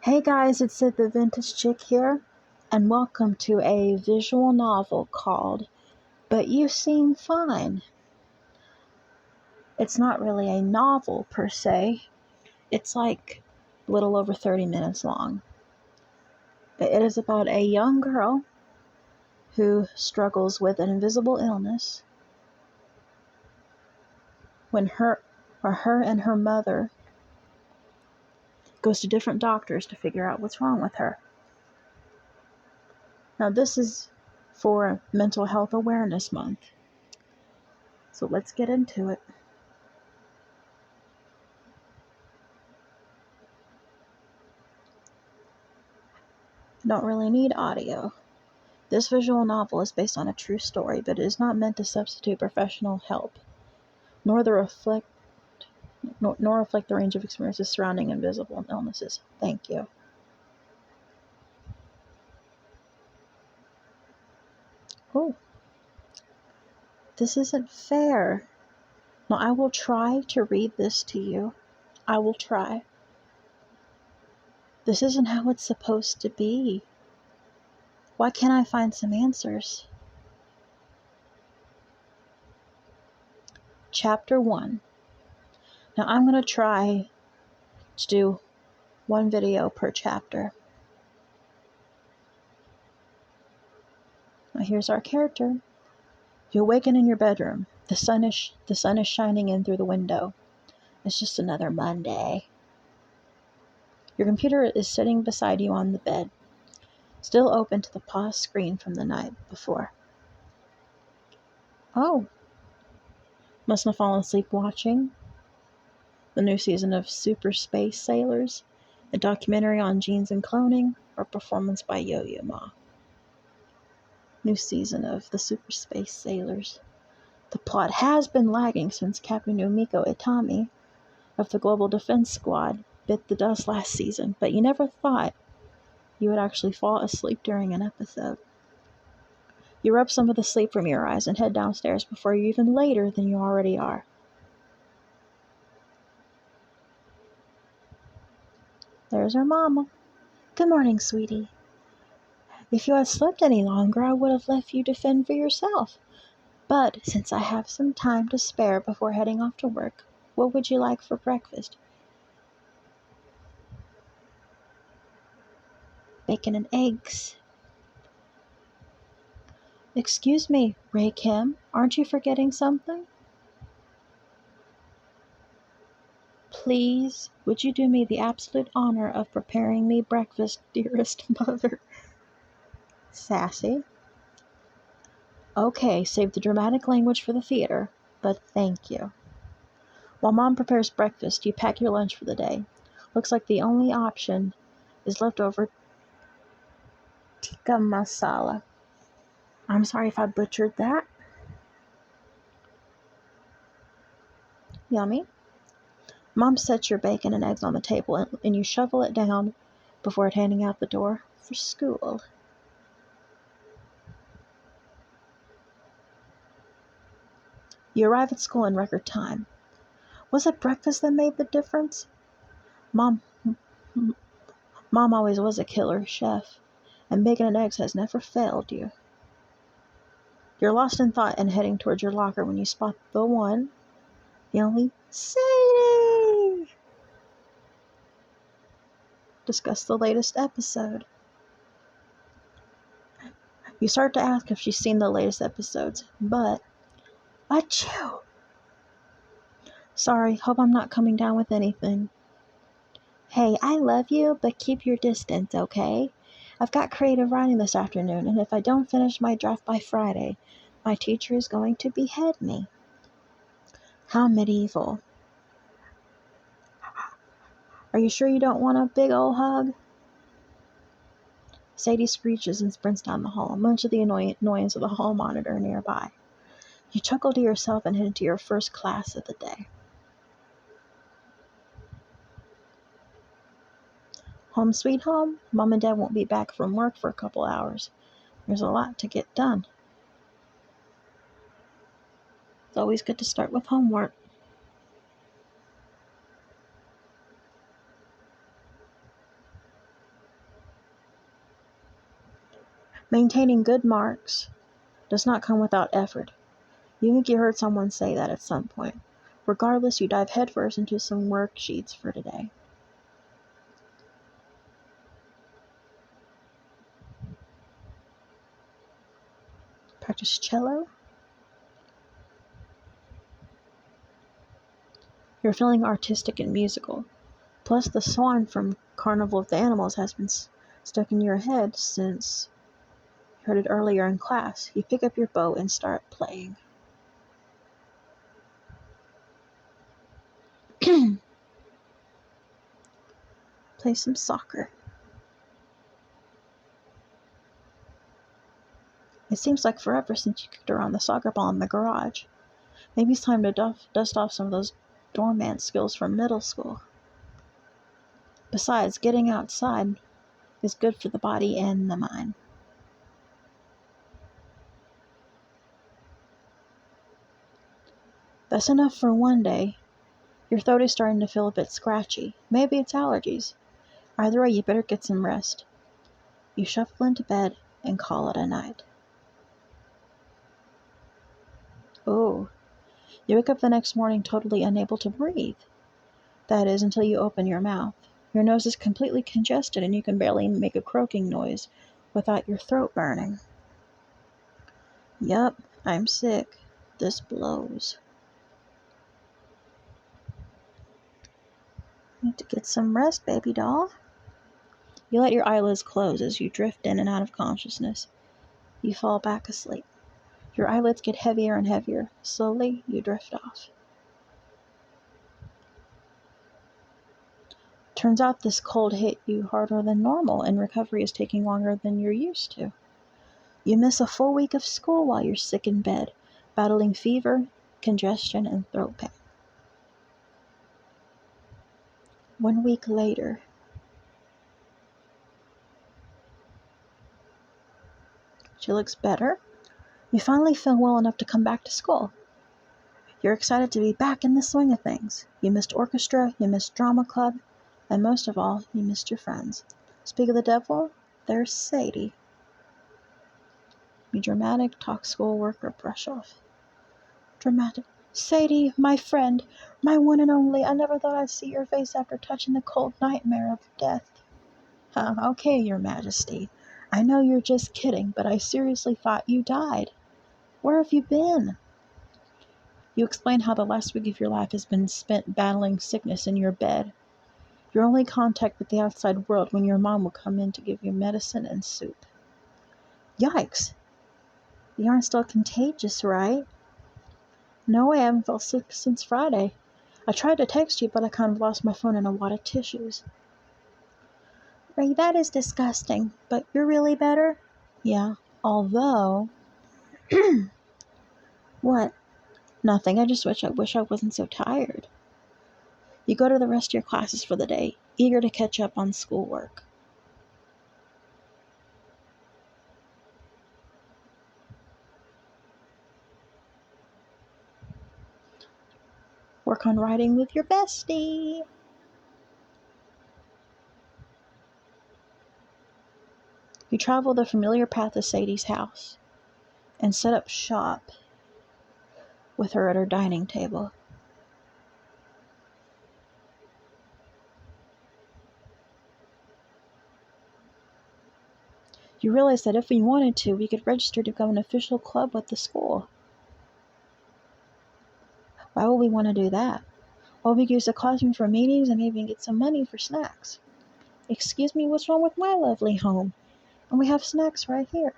Hey guys, it's Sid the Vintage Chick here, and welcome to a visual novel called But You Seem Fine. It's not really a novel per se, it's like a little over 30 minutes long. It is about a young girl who struggles with an invisible illness when her and her mother goes to different doctors to figure out what's wrong with her. Now this is for Mental Health Awareness Month. So let's get into it. Don't really need audio. This visual novel is based on a true story, but it is not meant to substitute professional help, nor reflect the range of experiences surrounding invisible illnesses. Thank you. Oh, this isn't fair. Now, I will try to read this to you. I will try. This isn't how it's supposed to be. Why can't I find some answers? Chapter 1. Now, I'm going to try to do one video per chapter. Now, here's our character. You awaken in your bedroom. The sun is shining in through the window. It's just another Monday. Your computer is sitting beside you on the bed, still open to the paused screen from the night before. Oh, must have fallen asleep watching the new season of Super Space Sailors, a documentary on genes and cloning, or performance by Yo-Yo Ma. New season of the Super Space Sailors. The plot has been lagging since Captain Umiko Itami of the Global Defense Squad bit the dust last season, but you never thought you would actually fall asleep during an episode. You rub some of the sleep from your eyes and head downstairs before you're even later than you already are. There's her mama. Good morning, sweetie. If you had slept any longer, I would have left you to fend for yourself. But since I have some time to spare before heading off to work, what would you like for breakfast? Bacon and eggs. Excuse me, Ray Kim, aren't you forgetting something? Please, would you do me the absolute honor of preparing me breakfast, dearest mother? Sassy. Okay, save the dramatic language for the theater, but thank you. While Mom prepares breakfast, you pack your lunch for the day. Looks like the only option is leftover tikka masala. I'm sorry if I butchered that. Yummy. Mom sets your bacon and eggs on the table, and you shovel it down before handing out the door for school. You arrive at school in record time. Was it breakfast that made the difference? Mom always was a killer chef, and bacon and eggs has never failed you. You're lost in thought and heading towards your locker when you spot the one, the only Sadie. Discuss the latest episode. You start to ask if she's seen the latest episodes, but achoo! Sorry, hope I'm not coming down with anything. Hey, I love you, but keep your distance, okay? I've got creative writing this afternoon, and if I don't finish my draft by Friday, my teacher is going to behead me. How medieval. Are you sure you don't want a big ol' hug? Sadie screeches and sprints down the hall, much to the annoyance of the hall monitor nearby. You chuckle to yourself and head into your first class of the day. Home sweet home, Mom and Dad won't be back from work for a couple hours. There's a lot to get done. It's always good to start with homework. Maintaining good marks does not come without effort. You think you heard someone say that at some point. Regardless, you dive headfirst into some worksheets for today. Practice cello. You're feeling artistic and musical. Plus, the swan from Carnival of the Animals has been stuck in your head since you heard it earlier in class. You pick up your bow and start playing. Play some soccer. It seems like forever since you kicked around the soccer ball in the garage. Maybe it's time to dust off some of those doorman skills from middle school. Besides, getting outside is good for the body and the mind. That's enough for one day. Your throat is starting to feel a bit scratchy. Maybe it's allergies. Either way, you better get some rest. You shuffle into bed and call it a night. Oh, you wake up the next morning totally unable to breathe. That is, until you open your mouth. Your nose is completely congested and you can barely make a croaking noise without your throat burning. Yup, I'm sick. This blows. Need to get some rest, baby doll. You let your eyelids close as you drift in and out of consciousness. You fall back asleep. Your eyelids get heavier and heavier. Slowly, you drift off. Turns out this cold hit you harder than normal, and recovery is taking longer than you're used to. You miss a full week of school while you're sick in bed, battling fever, congestion, and throat pain. 1 week later, she looks better. You finally feel well enough to come back to school. You're excited to be back in the swing of things. You missed orchestra, you missed drama club, and most of all, you missed your friends. Speak of the devil, there's Sadie. Be dramatic, talk schoolwork, or brush off. Dramatic. Sadie, my friend, my one and only, I never thought I'd see your face after touching the cold nightmare of death. Okay, your majesty. I know you're just kidding, but I seriously thought you died. Where have you been? You explain how the last week of your life has been spent battling sickness in your bed. Your only contact with the outside world when your mom will come in to give you medicine and soup. Yikes! You aren't still contagious, right? No, I haven't felt sick since Friday. I tried to text you, but I kind of lost my phone in a wad of tissues. Ray, that is disgusting, but you're really better? Yeah, although... What? Nothing, I just wish I wasn't so tired. You go to the rest of your classes for the day, eager to catch up on schoolwork. Work on writing with your bestie. You travel the familiar path to Sadie's house and set up shop with her at her dining table. You realize that if we wanted to, we could register to become an official club with the school. Why would we want to do that? Well, we could use the classroom for meetings and maybe get some money for snacks. Excuse me, what's wrong with my lovely home? And we have snacks right here.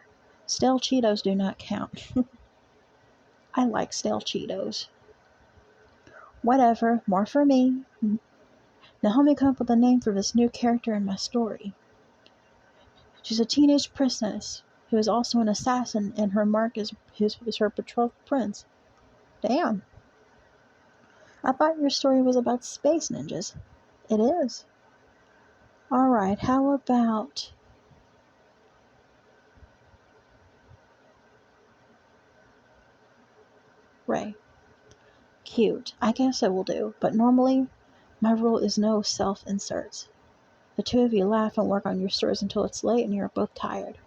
Stale Cheetos do not count. I like stale Cheetos. Whatever, more for me. Now help me come up with a name for this new character in my story. She's a teenage princess who is also an assassin, and her mark is her betrothed prince. Damn. I thought your story was about space ninjas. It is. Alright, how about... Ray. Cute. I guess it will do, but normally, my rule is no self-inserts. The two of you laugh and work on your stories until it's late and you're both tired.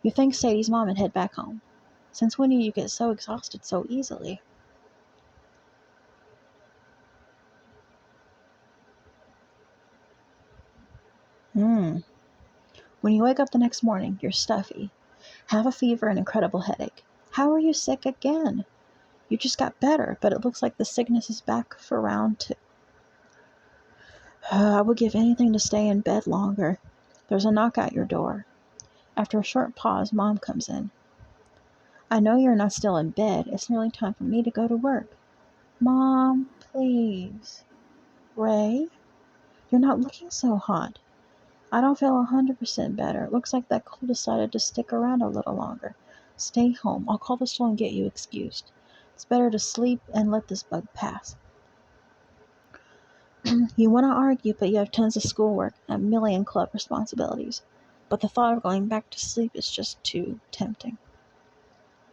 You thank Sadie's mom and head back home. Since when do you get so exhausted so easily? Hmm. When you wake up the next morning, you're stuffy, have a fever and incredible headache. How are you sick again? You just got better, but it looks like the sickness is back for round two. I would give anything to stay in bed longer. There's a knock at your door. After a short pause, Mom comes in. I know you're not still in bed. It's nearly time for me to go to work. Mom, please. Ray, you're not looking so hot. I don't feel 100% better. It looks like that cold decided to stick around a little longer. Stay home. I'll call the store and get you excused. It's better to sleep and let this bug pass. You want to argue, but you have tons of schoolwork and a million club responsibilities. But the thought of going back to sleep is just too tempting.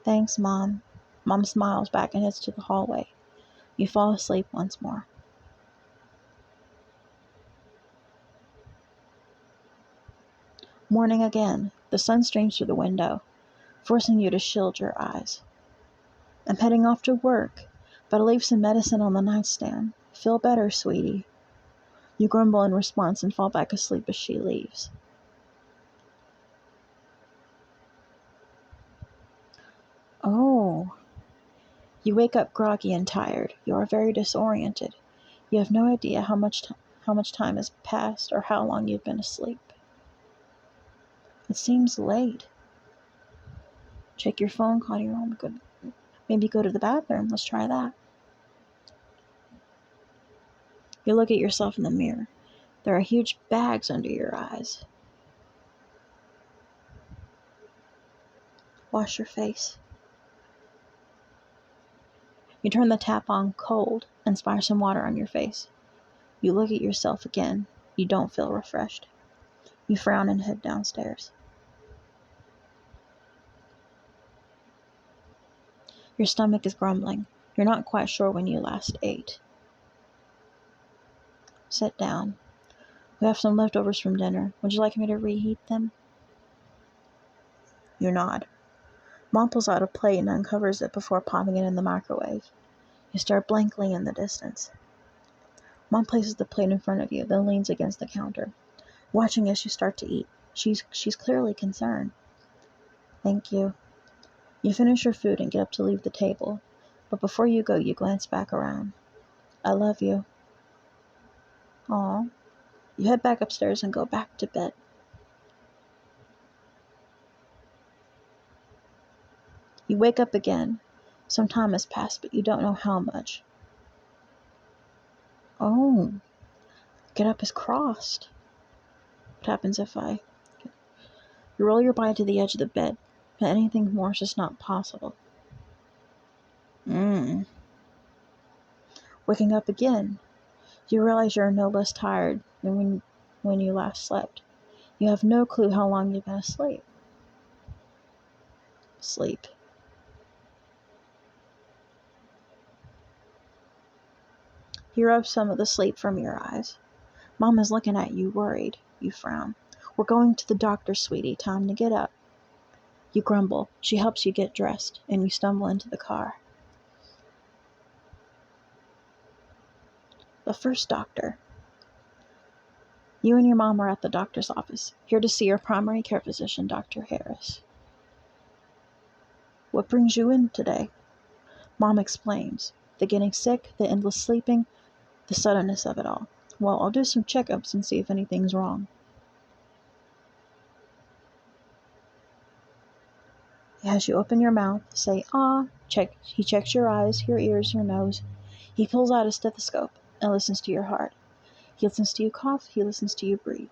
Thanks, Mom. Mom smiles back and heads to the hallway. You fall asleep once more. Morning again. The sun streams through the window, forcing you to shield your eyes. I'm heading off to work, but I leave some medicine on the nightstand. Feel better, sweetie. You grumble in response and fall back asleep as she leaves. Oh. You wake up groggy and tired. You are very disoriented. You have no idea how much time has passed or how long you've been asleep. It seems late. Check your phone, call your mom. Maybe go to the bathroom. Let's try that. You look at yourself in the mirror. There are huge bags under your eyes. Wash your face. You turn the tap on cold and splash some water on your face. You look at yourself again. You don't feel refreshed. You frown and head downstairs. Your stomach is grumbling. You're not quite sure when you last ate. Sit down. We have some leftovers from dinner. Would you like me to reheat them? You nod. Mom pulls out a plate and uncovers it before popping it in the microwave. You stare blankly in the distance. Mom places the plate in front of you, then leans against the counter, watching as you start to eat. She's clearly concerned. Thank you. You finish your food and get up to leave the table, but before you go, you glance back around. I love you. Aw. You head back upstairs and go back to bed. You wake up again. Some time has passed, but you don't know how much. Oh, get up is crossed. What happens if I... You roll your body to the edge of the bed, but anything more is just not possible. Waking up again, you realize you're no less tired than when you last slept. You have no clue how long you've been asleep. Sleep. You rub some of the sleep from your eyes. Mom is looking at you, worried. You frown. We're going to the doctor, sweetie. Time to get up. You grumble. She helps you get dressed, and you stumble into the car. The first doctor. You and your mom are at the doctor's office, here to see your primary care physician, Dr. Harris. What brings you in today? Mom explains. The getting sick, the endless sleeping, the suddenness of it all. Well, I'll do some checkups and see if anything's wrong. As you open your mouth, say, ah, check. He checks your eyes, your ears, your nose. He pulls out a stethoscope and listens to your heart. He listens to you cough. He listens to you breathe.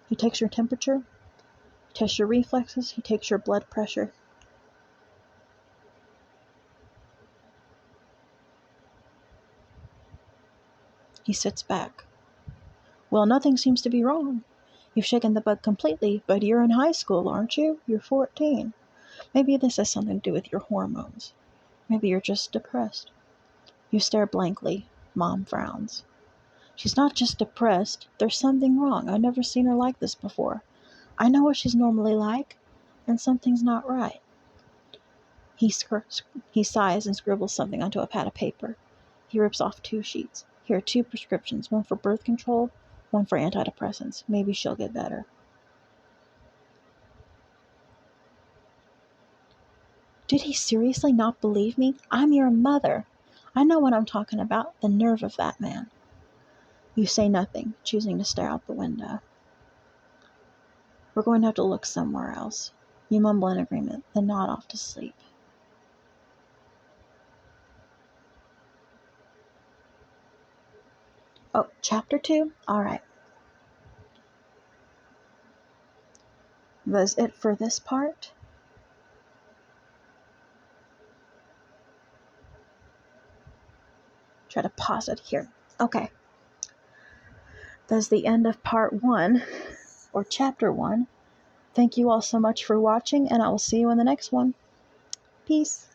He takes your temperature. He tests your reflexes. He takes your blood pressure. He sits back. Well, nothing seems to be wrong. You've shaken the bug completely, but you're in high school, aren't you? You're 14. Maybe this has something to do with your hormones. Maybe you're just depressed. You stare blankly. Mom frowns. She's not just depressed. There's something wrong. I've never seen her like this before. I know what she's normally like, and something's not right. He sighs and scribbles something onto a pad of paper. He rips off 2 sheets. Here are 2 prescriptions, one for birth control, one for antidepressants. Maybe she'll get better. Did he seriously not believe me? I'm your mother. I know what I'm talking about. The nerve of that man. You say nothing, choosing to stare out the window. We're going to have to look somewhere else. You mumble in agreement, then nod off to sleep. Oh, chapter 2? All right. That's it for this part. Try to pause it here. Okay. That's the end of part 1, or chapter 1. Thank you all so much for watching, and I will see you in the next one. Peace.